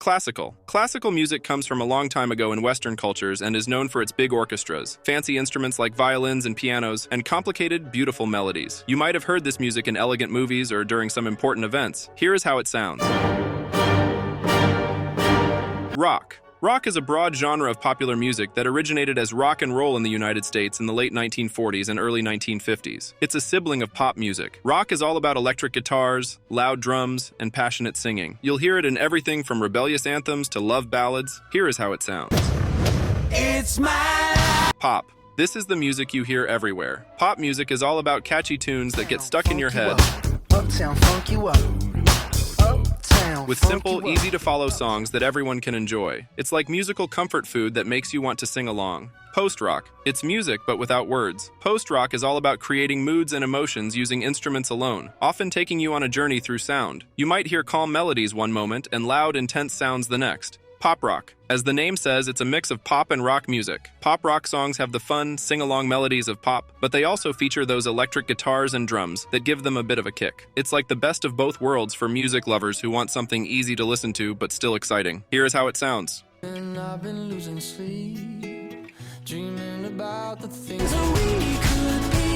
Classical. Classical music comes from a long time ago in Western cultures and is known for its big orchestras, fancy instruments like violins and pianos, and complicated, beautiful melodies. You might have heard this music in elegant movies or during some important events. Here is how it sounds. Rock. Rock is a broad genre of popular music that originated as rock and roll in the United States in the late 1940s and early 1950s. It's a sibling of pop music. Rock is all about electric guitars, loud drums, and passionate singing. You'll hear it in everything from rebellious anthems to love ballads. Here is how it sounds. It's my Pop. This is the music you hear everywhere. Pop music is all about catchy tunes that get stuck in your head. Uptown funk you up. With simple, easy-to-follow songs that everyone can enjoy. It's like musical comfort food that makes you want to sing along. Post-rock. It's music, but without words. Post-rock is all about creating moods and emotions using instruments alone, often taking you on a journey through sound. You might hear calm melodies one moment and loud, intense sounds the next. Pop rock. As the name says, it's a mix of pop and rock music. Pop rock songs have the fun, sing-along melodies of pop, but they also feature those electric guitars and drums that give them a bit of a kick. It's like the best of both worlds for music lovers who want something easy to listen to but still exciting. Here is how it sounds. And I've been losing sleep, dreaming about the things that we could be.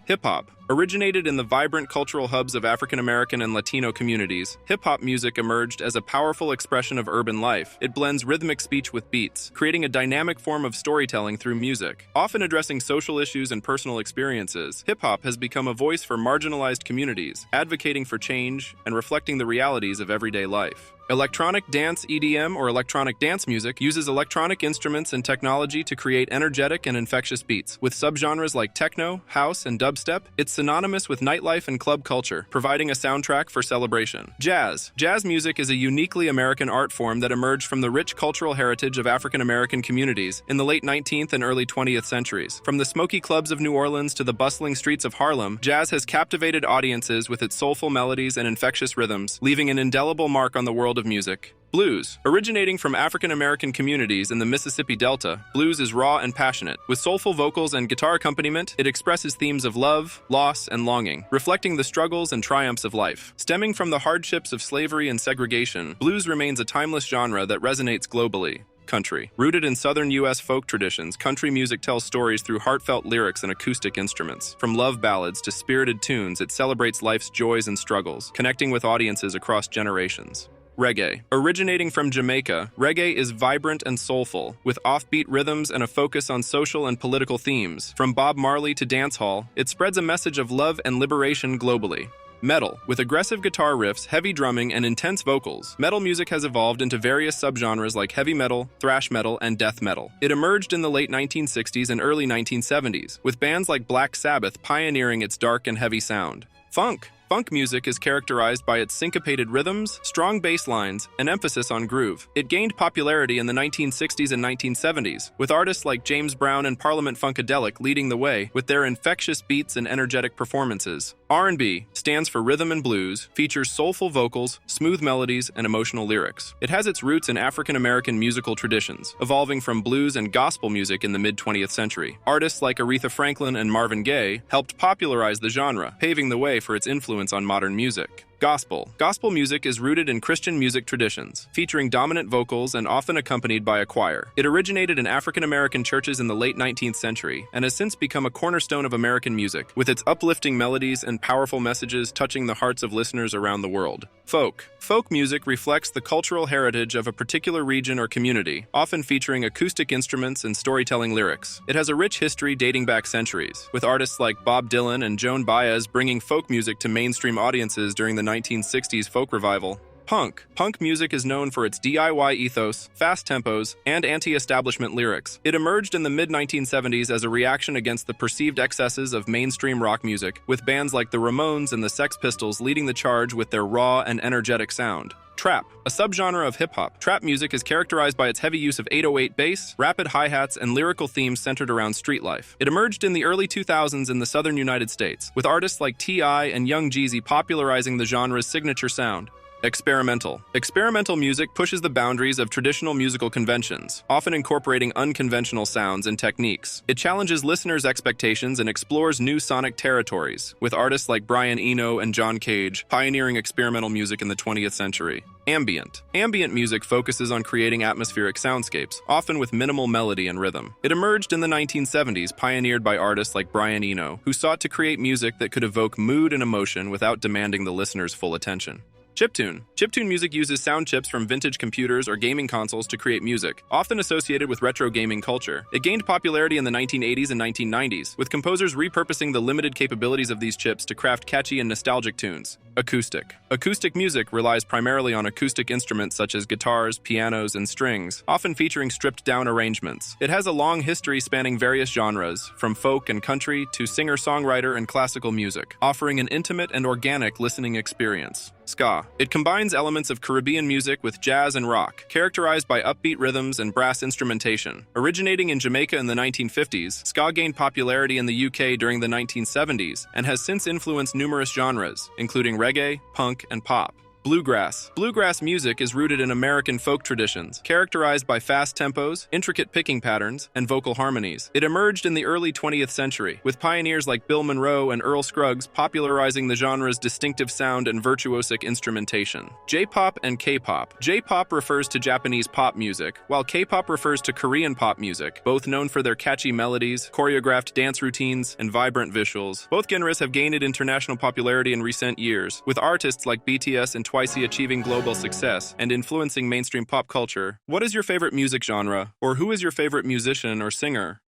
Hip-hop. Originated in the vibrant cultural hubs of African American and Latino communities, hip-hop music emerged as a powerful expression of urban life. It blends rhythmic speech with beats, creating a dynamic form of storytelling through music. Often addressing social issues and personal experiences, hip-hop has become a voice for marginalized communities, advocating for change and reflecting the realities of everyday life. Electronic dance EDM, or electronic dance music, uses electronic instruments and technology to create energetic and infectious beats. With subgenres like techno, house, and dubstep, it's synonymous with nightlife and club culture, providing a soundtrack for celebration. Jazz. Jazz music is a uniquely American art form that emerged from the rich cultural heritage of African American communities in the late 19th and early 20th centuries. From the smoky clubs of New Orleans to the bustling streets of Harlem, jazz has captivated audiences with its soulful melodies and infectious rhythms, leaving an indelible mark on the world of music. Blues. Originating from African American communities in the Mississippi Delta, blues is raw and passionate. With soulful vocals and guitar accompaniment, it expresses themes of love, loss, and longing, reflecting the struggles and triumphs of life. Stemming from the hardships of slavery and segregation, blues remains a timeless genre that resonates globally. Country. Rooted in southern U.S. folk traditions, country music tells stories through heartfelt lyrics and acoustic instruments. From love ballads to spirited tunes, it celebrates life's joys and struggles, connecting with audiences across generations. Reggae. Originating from Jamaica, reggae is vibrant and soulful, with offbeat rhythms and a focus on social and political themes. From Bob Marley to dancehall, it spreads a message of love and liberation globally. Metal. With aggressive guitar riffs, heavy drumming, and intense vocals, metal music has evolved into various subgenres like heavy metal, thrash metal, and death metal. It emerged in the late 1960s and early 1970s, with bands like Black Sabbath pioneering its dark and heavy sound. Funk. Funk music is characterized by its syncopated rhythms, strong bass lines, and emphasis on groove. It gained popularity in the 1960s and 1970s, with artists like James Brown and Parliament Funkadelic leading the way with their infectious beats and energetic performances. R&B stands for rhythm and blues, features soulful vocals, smooth melodies, and emotional lyrics. It has its roots in African American musical traditions, evolving from blues and gospel music in the mid-20th century. Artists like Aretha Franklin and Marvin Gaye helped popularize the genre, paving the way for its influence on modern music. Gospel. Gospel music is rooted in Christian music traditions, featuring dominant vocals and often accompanied by a choir. It originated in African American churches in the late 19th century and has since become a cornerstone of American music, with its uplifting melodies and powerful messages touching the hearts of listeners around the world. Folk. Folk music reflects the cultural heritage of a particular region or community, often featuring acoustic instruments and storytelling lyrics. It has a rich history dating back centuries, with artists like Bob Dylan and Joan Baez bringing folk music to mainstream audiences during the 1960s folk revival. Punk. Punk music is known for its DIY ethos, fast tempos, and anti-establishment lyrics. It emerged in the mid-1970s as a reaction against the perceived excesses of mainstream rock music, with bands like the Ramones and the Sex Pistols leading the charge with their raw and energetic sound. Trap. A subgenre of hip-hop, trap music is characterized by its heavy use of 808 bass, rapid hi-hats, and lyrical themes centered around street life. It emerged in the early 2000s in the southern United States, with artists like T.I. and Young Jeezy popularizing the genre's signature sound. Experimental. Experimental music pushes the boundaries of traditional musical conventions, often incorporating unconventional sounds and techniques. It challenges listeners' expectations and explores new sonic territories, with artists like Brian Eno and John Cage pioneering experimental music in the 20th century. Ambient. Ambient music focuses on creating atmospheric soundscapes, often with minimal melody and rhythm. It emerged in the 1970s, pioneered by artists like Brian Eno, who sought to create music that could evoke mood and emotion without demanding the listener's full attention. Chiptune. Chiptune music uses sound chips from vintage computers or gaming consoles to create music, often associated with retro gaming culture. It gained popularity in the 1980s and 1990s, with composers repurposing the limited capabilities of these chips to craft catchy and nostalgic tunes. Acoustic. Acoustic music relies primarily on acoustic instruments such as guitars, pianos, and strings, often featuring stripped-down arrangements. It has a long history spanning various genres, from folk and country to singer-songwriter and classical music, offering an intimate and organic listening experience. Ska. It combines elements of Caribbean music with jazz and rock, characterized by upbeat rhythms and brass instrumentation. Originating in Jamaica in the 1950s, ska gained popularity in the UK during the 1970s and has since influenced numerous genres, including reggae, punk, and pop. Bluegrass. Bluegrass music is rooted in American folk traditions, characterized by fast tempos, intricate picking patterns, and vocal harmonies. It emerged in the early 20th century, with pioneers like Bill Monroe and Earl Scruggs popularizing the genre's distinctive sound and virtuosic instrumentation. Jpop and Kpop. Jpop refers to Japanese pop music, while Kpop refers to Korean pop music, both known for their catchy melodies, choreographed dance routines, and vibrant visuals. Both genres have gained international popularity in recent years, with artists like BTS and Twice achieving global success and influencing mainstream pop culture. What is your favorite music genre, or who is your favorite musician or singer?